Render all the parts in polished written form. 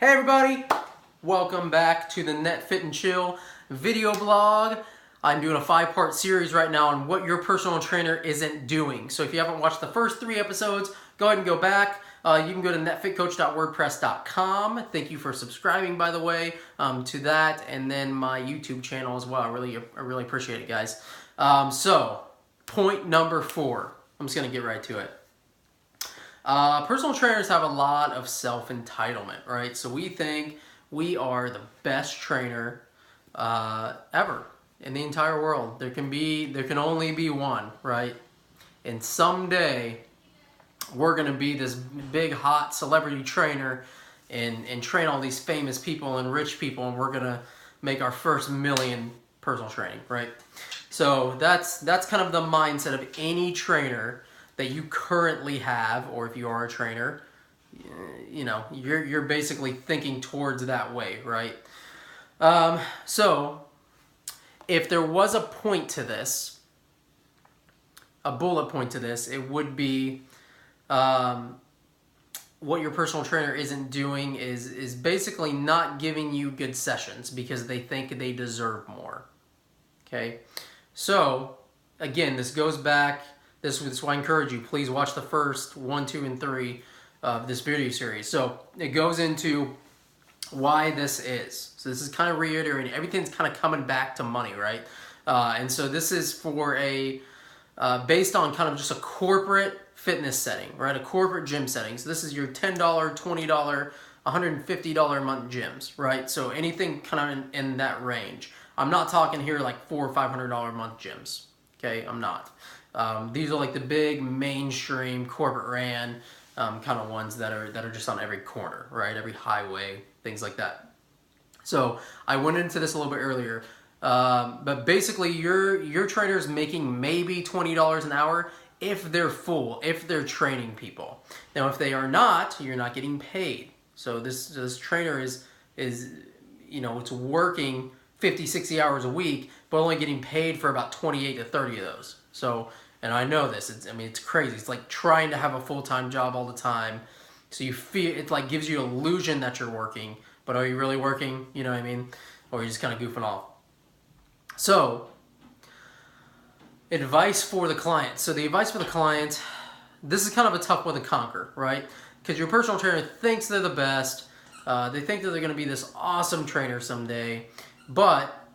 Hey everybody, welcome back to the Net Fit and Chill video blog. I'm doing a 5-part series right now on what your personal trainer isn't doing. So if you haven't watched the first 3 episodes, go ahead and go back. You can go to netfitcoach.wordpress.com. Thank you for subscribing, by the way, to that, and then my YouTube channel as well. I really appreciate it, guys. So point number 4. I'm just gonna get right to it. Personal trainers have a lot of self-entitlement, right? So we think we are the best trainer ever in the entire world. There can only be one, right? And someday we're gonna be this big hot celebrity trainer and train all these famous people and rich people, and we're gonna make our first $1 million personal training, right? So that's kind of the mindset of any trainer that you currently have, or if you are a trainer, you know, you're basically thinking towards that way, right? So if there was a point to this, a bullet point to this, it would be what your personal trainer isn't doing is basically not giving you good sessions because they think they deserve more. Okay, so again, this goes back. This is why I encourage you, please watch the first 1, 2, and 3 of this video series. So it goes into why this is. So this is kind of reiterating, everything's kind of coming back to money, right? And so this is for based on kind of just a corporate fitness setting, right? A corporate gym setting. So this is your $10, $20, $150 a month gyms, right? So anything kind of in that range. I'm not talking here like $400 or $500 a month gyms. Okay, I'm not. These are like the big mainstream corporate ran kind of ones that are just on every corner, right? Every highway, things like that. So I went into this a little bit earlier, but basically your trainer is making maybe $20 an hour if they're full, if they're training people. Now, if they are not, you're not getting paid. So this trainer is you know, it's working 50, 60 hours a week, but only getting paid for about 28 to 30 of those. So, and I know this, it's crazy. It's like trying to have a full-time job all the time. So you feel, it like gives you an illusion that you're working, but are you really working? You know what I mean? Or are you just kind of goofing off? So, advice for the client. So the advice for the client, this is kind of a tough one to conquer, right? Because your personal trainer thinks they're the best. They think that they're going to be this awesome trainer someday, but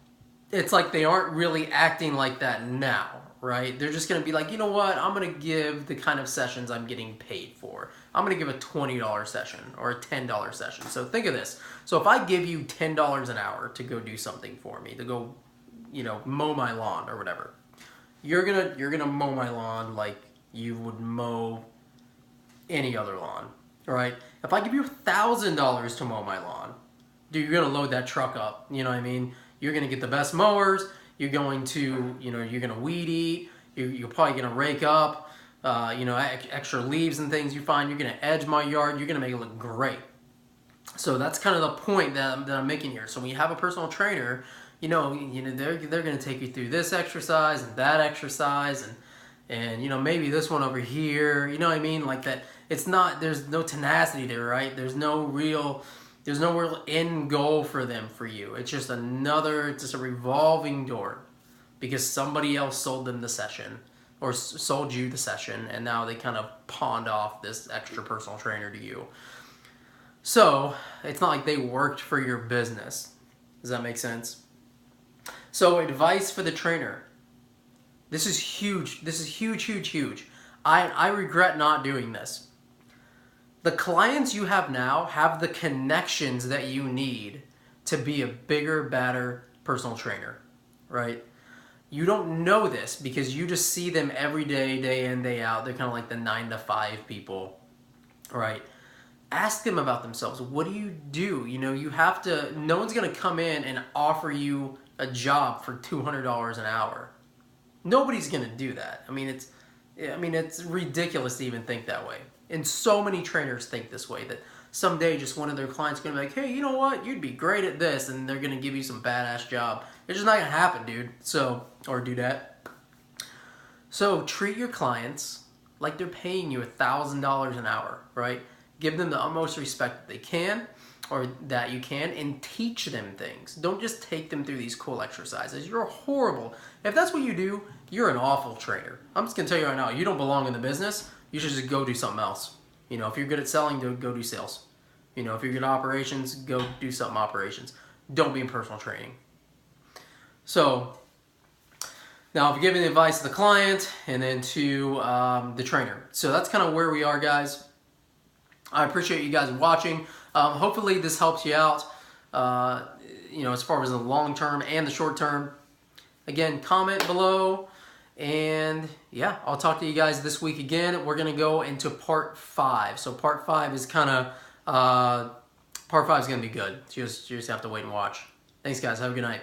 it's like they aren't really acting like that now, right? They're just going to be like, you know what? I'm going to give the kind of sessions I'm getting paid for. I'm going to give a $20 session or a $10 session. So think of this. So if I give you $10 an hour to go do something for me, to go, you know, mow my lawn or whatever, you're gonna mow my lawn like you would mow any other lawn, right? If I give you $1,000 to mow my lawn, dude, you're gonna load that truck up. You know what I mean? You're gonna get the best mowers. You're going to, you know, you're gonna weed eat. You're probably gonna rake up, you know, extra leaves and things you find. You're gonna edge my yard. You're gonna make it look great. So that's kind of the point that I'm making here. So when you have a personal trainer, you know they're gonna take you through this exercise and that exercise and you know, maybe this one over here. You know what I mean? Like that. It's not. There's no tenacity there, right? There's no real end goal for them, for you. It's just just a revolving door because somebody else sold them the session or sold you the session, and now they kind of pawned off this extra personal trainer to you. So it's not like they worked for your business. Does that make sense? So advice for the trainer. This is huge. This is huge, huge, huge. I regret not doing this. The clients you have now have the connections that you need to be a bigger, better personal trainer, right? You don't know this because you just see them every day, day in, day out. They're kind of like the 9 to 5 people, right? Ask them about themselves. What do you do? You know, you have to, no one's going to come in and offer you a job for $200 an hour. Nobody's going to do that. I mean, it's ridiculous to even think that way. And so many trainers think this way, that someday just one of their clients is going to be like, hey, you know what? You'd be great at this. And they're going to give you some badass job. It's just not going to happen, dude. So, or do that. So treat your clients like they're paying you $1,000 an hour, right? Give them the utmost respect that they can. or that you can, and teach them things. Don't just take them through these cool exercises. You're horrible. If that's what you do, you're an awful trainer. I'm just going to tell you right now, you don't belong in the business. You should just go do something else. You know, if you're good at selling, go do sales. You know, if you're good at operations, go do something operations. Don't be in personal training. So, now I've given the advice to the client and then to the trainer. So that's kind of where we are, guys. I appreciate you guys watching. Hopefully this helps you out, you know, as far as the long term and the short term. Again, comment below. And yeah, I'll talk to you guys this week again. We're going to go into part 5. So part 5 is kind of, part 5 is going to be good. You just have to wait and watch. Thanks, guys. Have a good night.